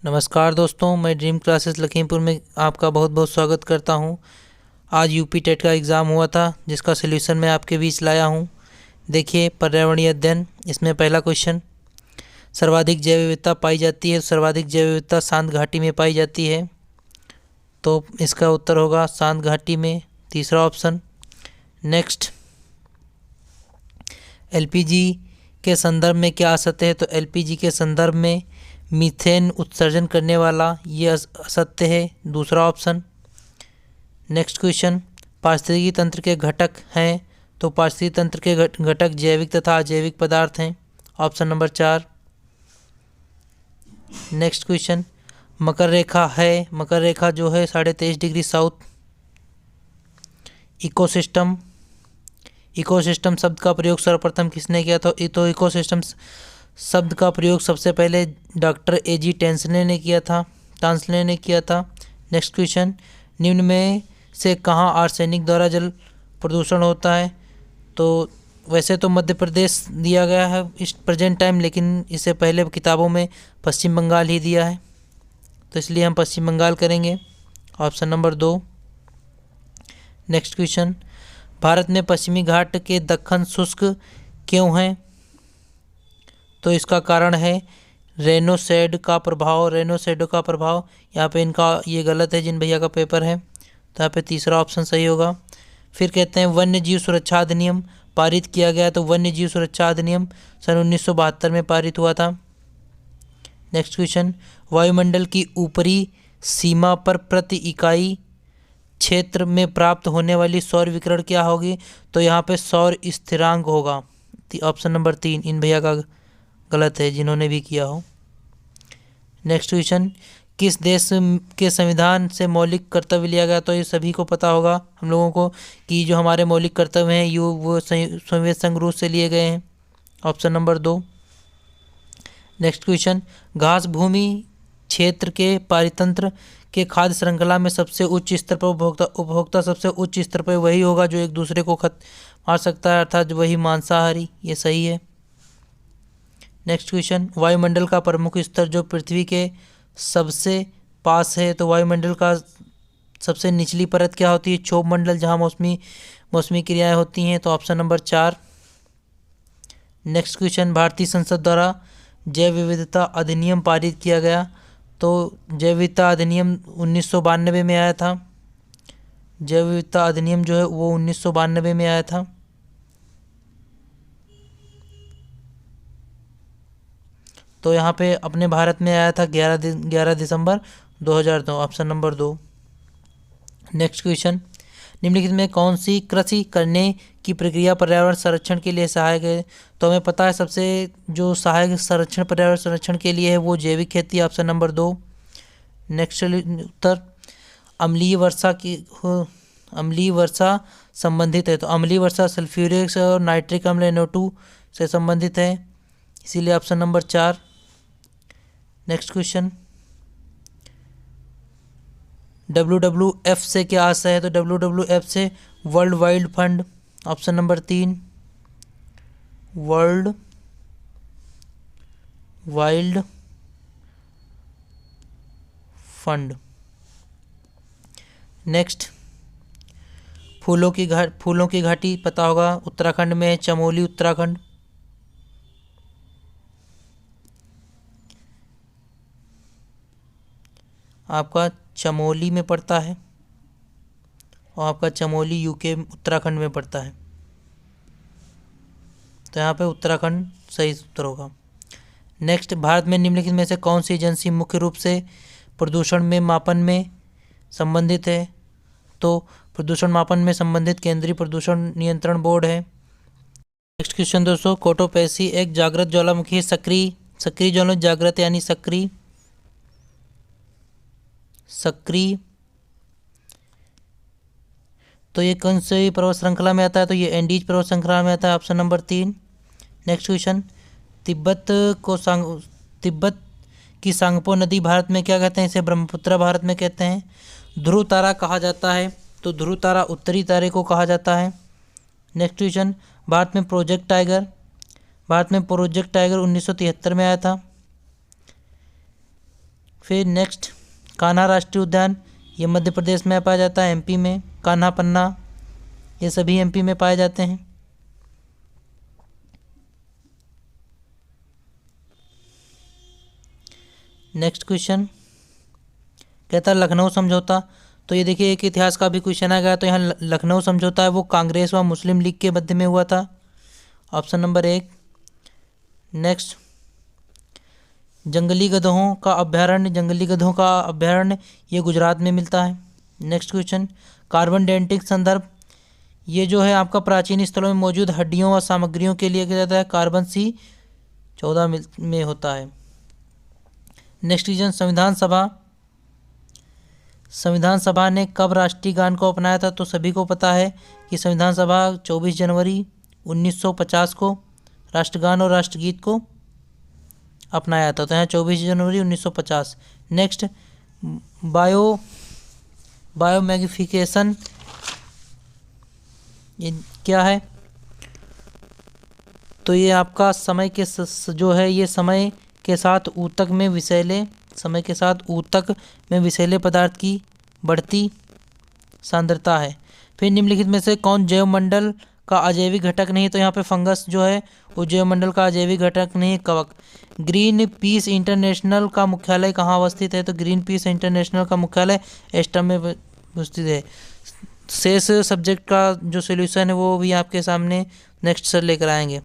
नमस्कार दोस्तों, मैं ड्रीम क्लासेस लखीमपुर में आपका बहुत बहुत स्वागत करता हूं। आज यूपी टेट का एग्ज़ाम हुआ था जिसका सलूशन मैं आपके बीच लाया हूं। देखिए, पर्यावरणीय अध्ययन, इसमें पहला क्वेश्चन, सर्वाधिक जैव विविधता पाई जाती है। सर्वाधिक जैव विविधता शांत घाटी में पाई जाती है, तो इसका उत्तर होगा शांत घाटी में, तीसरा ऑप्शन। नेक्स्ट, एलपीजी के संदर्भ में क्या असत्य है? तो एलपीजी के संदर्भ में मीथेन उत्सर्जन करने वाला ये असत्य है, दूसरा ऑप्शन। नेक्स्ट क्वेश्चन, पारिस्थितिकी तंत्र के घटक हैं, तो पारिस्थितिकी तंत्र के घटक जैविक तथा अजैविक पदार्थ हैं, ऑप्शन नंबर 4। नेक्स्ट क्वेश्चन, मकर रेखा है, मकर रेखा जो है 23.5 डिग्री साउथ। इकोसिस्टम, इकोसिस्टम शब्द का प्रयोग सर्वप्रथम किसने किया? तो इकोसिस्टम शब्द का प्रयोग सबसे पहले डॉक्टर एजी टेंसले ने किया था। नेक्स्ट क्वेश्चन, निम्न में से कहाँ आर्सेनिक द्वारा जल प्रदूषण होता है? तो वैसे तो मध्य प्रदेश दिया गया है इस प्रेजेंट टाइम, लेकिन इससे पहले किताबों में पश्चिम बंगाल ही दिया है, तो इसलिए हम पश्चिम बंगाल करेंगे, option number 2। Next question, Bharat में पश्चिमी घाट के दक्कन शुष्क क्यों हैं? तो इसका कारण है रेनोसैड का प्रभाव। यहाँ पे इनका ये गलत है जिन भैया का पेपर है, तो यहाँ पे तीसरा ऑप्शन सही होगा। फिर कहते हैं वन्य जीव सुरक्षा अधिनियम पारित किया गया, तो वन्य जीव सुरक्षा अधिनियम सन 1972 में पारित हुआ था। नेक्स्ट क्वेश्चन, वायुमंडल की ऊपरी सीमा पर प्रति इकाई क्षेत्र में प्राप्त होने वाली सौर विकिरण क्या होगी? तो यहाँ पे सौर स्थिरांक होगा, ऑप्शन नंबर 3। इन भैया का गलत है जिन्होंने भी किया हो। नेक्स्ट क्वेश्चन, किस देश के संविधान से मौलिक कर्तव्य लिया गया? तो ये सभी को पता होगा हम लोगों को कि जो हमारे मौलिक कर्तव्य हैं वो सोवियत संघ रूस से लिए गए हैं, ऑप्शन नंबर 2। नेक्स्ट क्वेश्चन, घास भूमि क्षेत्र के पारितंत्र के खाद्य श्रृंखला में सबसे उच्च स्तर पर उपभोक्ता सबसे उच्च स्तर पर वही होगा जो एक दूसरे को मार सकता है, अर्थात वही मांसाहारी। ये सही है। नेक्स्ट क्वेश्चन, वायुमंडल का प्रमुख स्तर जो पृथ्वी के सबसे पास है, तो वायुमंडल का सबसे निचली परत क्या होती है? क्षोभ मंडल, जहाँ मौसमी क्रियाएं होती हैं, तो ऑप्शन नंबर 4। नेक्स्ट क्वेश्चन, भारतीय संसद द्वारा जैव विविधता अधिनियम पारित किया गया, तो जैव विविधता अधिनियम 1992 में आया था। जैव विविधता अधिनियम जो है वो 1992 में आया था। तो यहाँ पे अपने भारत में आया था 11 दिसंबर 2002, ऑप्शन नंबर 2। नेक्स्ट क्वेश्चन, निम्नलिखित में कौन सी कृषि करने की प्रक्रिया पर्यावरण संरक्षण के लिए सहायक है? तो हमें पता है सबसे जो सहायक संरक्षण पर्यावरण संरक्षण के लिए है वो जैविक खेती, ऑप्शन नंबर 2। नेक्स्ट उत्तर, अम्लीय वर्षा संबंधित है, तो अम्लीय वर्षा सल्फ्यूरिक और नाइट्रिक अम्ल NO2 से संबंधित है, इसीलिए option number 4। Next question, WWF से क्या आशय है? तो WWF से world wild fund, option number 3, world wild fund. Next, फूलों की घाटी पता होगा उत्तराखंड में है, चमोली उत्तराखंड। आपका चमोली में पड़ता है और आपका चमोली यूके उत्तराखंड में पड़ता है, तो यहाँ पे उत्तराखंड सही उत्तर होगा। नेक्स्ट, भारत में निम्नलिखित में से कौन सी एजेंसी मुख्य रूप से प्रदूषण में मापन में संबंधित है? तो प्रदूषण मापन में संबंधित केंद्रीय प्रदूषण नियंत्रण बोर्ड है। नेक्स्ट क्वेश्चन दोस्तों, कोटोपैसी एक जागृत ज्वालामुखी, सक्रिय ज्वालामुखी, जागृत यानी सक्रिय, तो ये कौन से पर्वत श्रृंखला में आता है? तो ये एंडीज पर्वत श्रृंखला में आता है, option number 3। Next question, Tibet की सांगपो नदी भारत में क्या कहते हैं? इसे ब्रह्मपुत्र भारत में कहते हैं। ध्रुव तारा कहा जाता है, तो ध्रुव तारा उत्तरी तारे को कहा जाता है। नेक्स्ट क्वेश्चन, भारत में प्रोजेक्ट टाइगर 1973 में आया था। फिर नेक्स्ट कान्हा राष्ट्रीय उद्यान, ये मध्य प्रदेश में पाया जाता है, एमपी में। कान्हा, पन्ना, ये सभी एमपी में पाए जाते हैं। नेक्स्ट क्वेश्चन कहता है लखनऊ समझौता। तो ये देखिए एक इतिहास का भी क्वेश्चन आ गया। तो यहाँ लखनऊ समझौता है वो कांग्रेस व मुस्लिम लीग के मध्य में हुआ था, ऑप्शन नंबर 1। नेक्स्ट जंगली गधों का अभ्यारण्य ये गुजरात में मिलता है। नेक्स्ट क्वेश्चन कार्बन डेटिंग संदर्भ, ये जो है आपका प्राचीन स्थलों में मौजूद हड्डियों व सामग्रियों के लिए किया जाता है, कार्बन C14 में होता है। नेक्स्ट क्वेश्चन संविधान सभा ने कब राष्ट्रीय गान को अपनाया था। तो सभी को पता है कि संविधान सभा 24 जनवरी 1950 को राष्ट्रगान और राष्ट्रगीत को अपनाया था। तो यहाँ 24 जनवरी 1950। नेक्स्ट बायोमैग्निफिकेशन, ये क्या है। तो ये आपका समय के जो है ये समय के साथ ऊतक में विषैले पदार्थ की बढ़ती सांद्रता है। फिर निम्नलिखित में से कौन जैवमंडल का अजैविक घटक नहीं। तो यहाँ पे फंगस जो है वो जैवमंडल का अजैविक घटक नहीं, कवक। ग्रीन पीस इंटरनेशनल का मुख्यालय कहाँ अवस्थित है। तो ग्रीन पीस इंटरनेशनल का मुख्यालय एस्टम में अवस्थित है। शेष सब्जेक्ट का जो सॉल्यूशन है वो भी आपके सामने नेक्स्ट सर लेकर आएंगे।